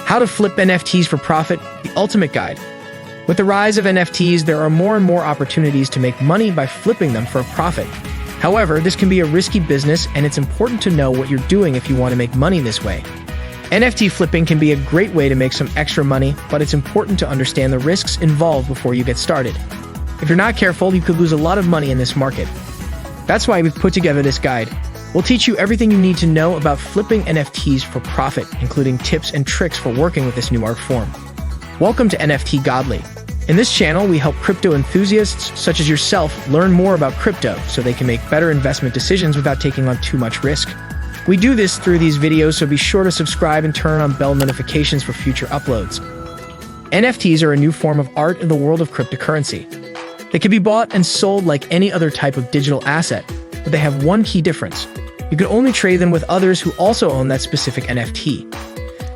How to Flip NFTs for Profit, the ultimate guide. With the rise of NFTs, there are more and more opportunities to make money by flipping them for a profit. However, this can be a risky business, and it's important to know what you're doing if you want to make money this way. NFT flipping can be a great way to make some extra money, but it's important to understand the risks involved before you get started. If you're not careful, you could lose a lot of money in this market. That's why we've put together this guide. We'll teach you everything you need to know about flipping NFTs for profit, including tips and tricks for working with this new art form. Welcome to NFT Godly. In this channel, we help crypto enthusiasts such as yourself learn more about crypto so they can make better investment decisions without taking on too much risk. We do this through these videos, so be sure to subscribe and turn on bell notifications for future uploads. NFTs are a new form of art in the world of cryptocurrency. They can be bought and sold like any other type of digital asset, but they have one key difference. You can only trade them with others who also own that specific NFT.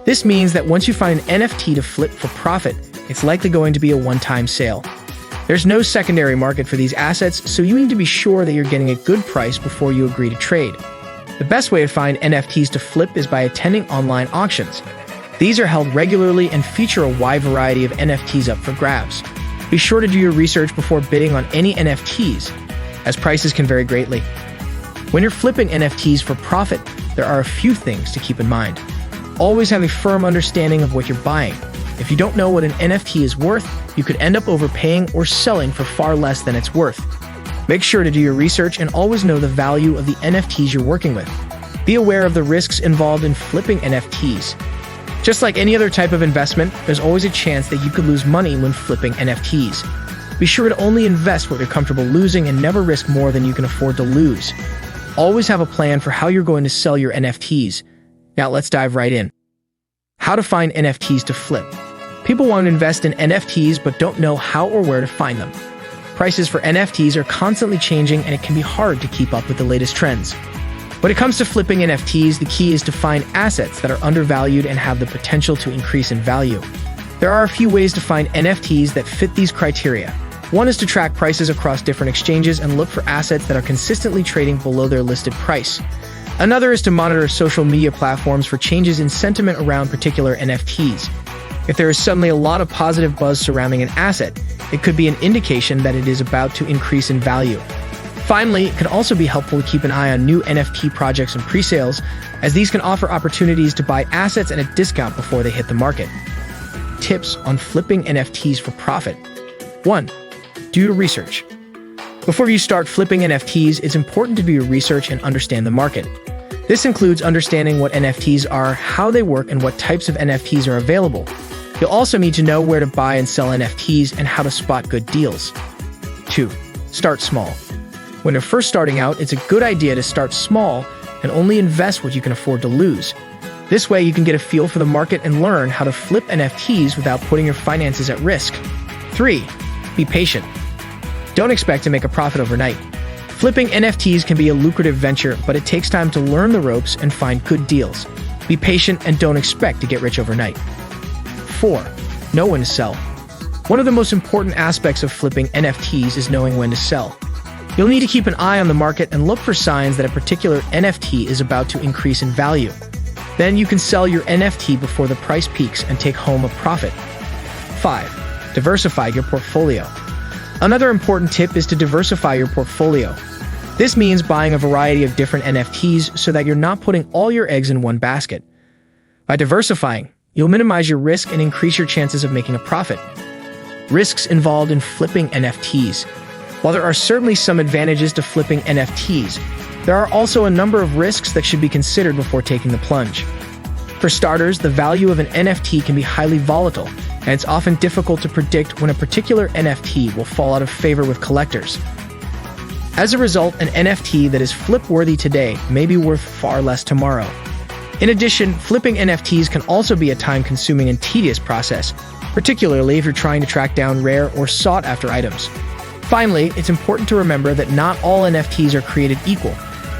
This means that once you find an NFT to flip for profit, it's likely going to be a one-time sale. There's no secondary market for these assets, so you need to be sure that you're getting a good price before you agree to trade. The best way to find NFTs to flip is by attending online auctions. These are held regularly and feature a wide variety of NFTs up for grabs. Be sure to do your research before bidding on any NFTs, as prices can vary greatly. When you're flipping NFTs for profit, there are a few things to keep in mind. Always have a firm understanding of what you're buying. If you don't know what an NFT is worth, you could end up overpaying or selling for far less than it's worth. Make sure to do your research and always know the value of the NFTs you're working with. Be aware of the risks involved in flipping NFTs. Just like any other type of investment, there's always a chance that you could lose money when flipping NFTs. Be sure to only invest what you're comfortable losing and never risk more than you can afford to lose. Always have a plan for how you're going to sell your NFTs. Now let's dive right in. How to find NFTs to flip. People want to invest in NFTs but don't know how or where to find them. Prices for NFTs are constantly changing, and it can be hard to keep up with the latest trends. When it comes to flipping NFTs, the key is to find assets that are undervalued and have the potential to increase in value. There are a few ways to find NFTs that fit these criteria. One is to track prices across different exchanges and look for assets that are consistently trading below their listed price. Another is to monitor social media platforms for changes in sentiment around particular NFTs. If there is suddenly a lot of positive buzz surrounding an asset, it could be an indication that it is about to increase in value. Finally, it can also be helpful to keep an eye on new NFT projects and pre-sales, as these can offer opportunities to buy assets at a discount before they hit the market. Tips on flipping NFTs for profit. 1. Do your research. Before you start flipping NFTs, it's important to do your research and understand the market. This includes understanding what NFTs are, how they work, and what types of NFTs are available. You'll also need to know where to buy and sell NFTs and how to spot good deals. 2. Start small. When you're first starting out, it's a good idea to start small and only invest what you can afford to lose. This way, you can get a feel for the market and learn how to flip NFTs without putting your finances at risk. 3. Be patient. Don't expect to make a profit overnight. Flipping NFTs can be a lucrative venture, but it takes time to learn the ropes and find good deals. Be patient and don't expect to get rich overnight. 4. Know when to sell. One of the most important aspects of flipping NFTs is knowing when to sell. You'll need to keep an eye on the market and look for signs that a particular NFT is about to increase in value. Then you can sell your NFT before the price peaks and take home a profit. 5. Diversify your portfolio. Another important tip is to diversify your portfolio. This means buying a variety of different NFTs so that you're not putting all your eggs in one basket. By diversifying, you'll minimize your risk and increase your chances of making a profit. Risks involved in flipping NFTs. While there are certainly some advantages to flipping NFTs, there are also a number of risks that should be considered before taking the plunge. For starters, the value of an NFT can be highly volatile, and it's often difficult to predict when a particular NFT will fall out of favor with collectors. As a result, an NFT that is flip-worthy today may be worth far less tomorrow. In addition, flipping NFTs can also be a time-consuming and tedious process, particularly if you're trying to track down rare or sought-after items. Finally, it's important to remember that not all NFTs are created equal,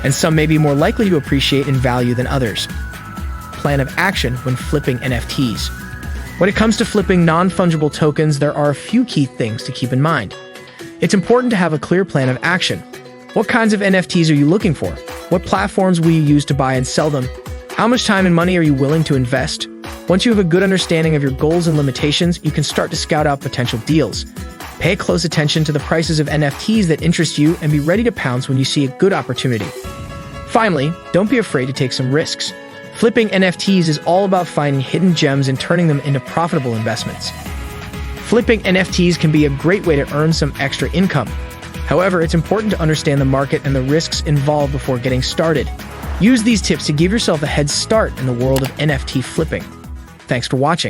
and some may be more likely to appreciate in value than others. Plan of action when flipping NFTs. When it comes to flipping non-fungible tokens, there are a few key things to keep in mind. It's important to have a clear plan of action. What kinds of NFTs are you looking for? What platforms will you use to buy and sell them? How much time and money are you willing to invest? Once you have a good understanding of your goals and limitations, you can start to scout out potential deals. Pay close attention to the prices of NFTs that interest you and be ready to pounce when you see a good opportunity. Finally, don't be afraid to take some risks. Flipping NFTs is all about finding hidden gems and turning them into profitable investments. Flipping NFTs can be a great way to earn some extra income. However, it's important to understand the market and the risks involved before getting started. Use these tips to give yourself a head start in the world of NFT flipping. Thanks for watching.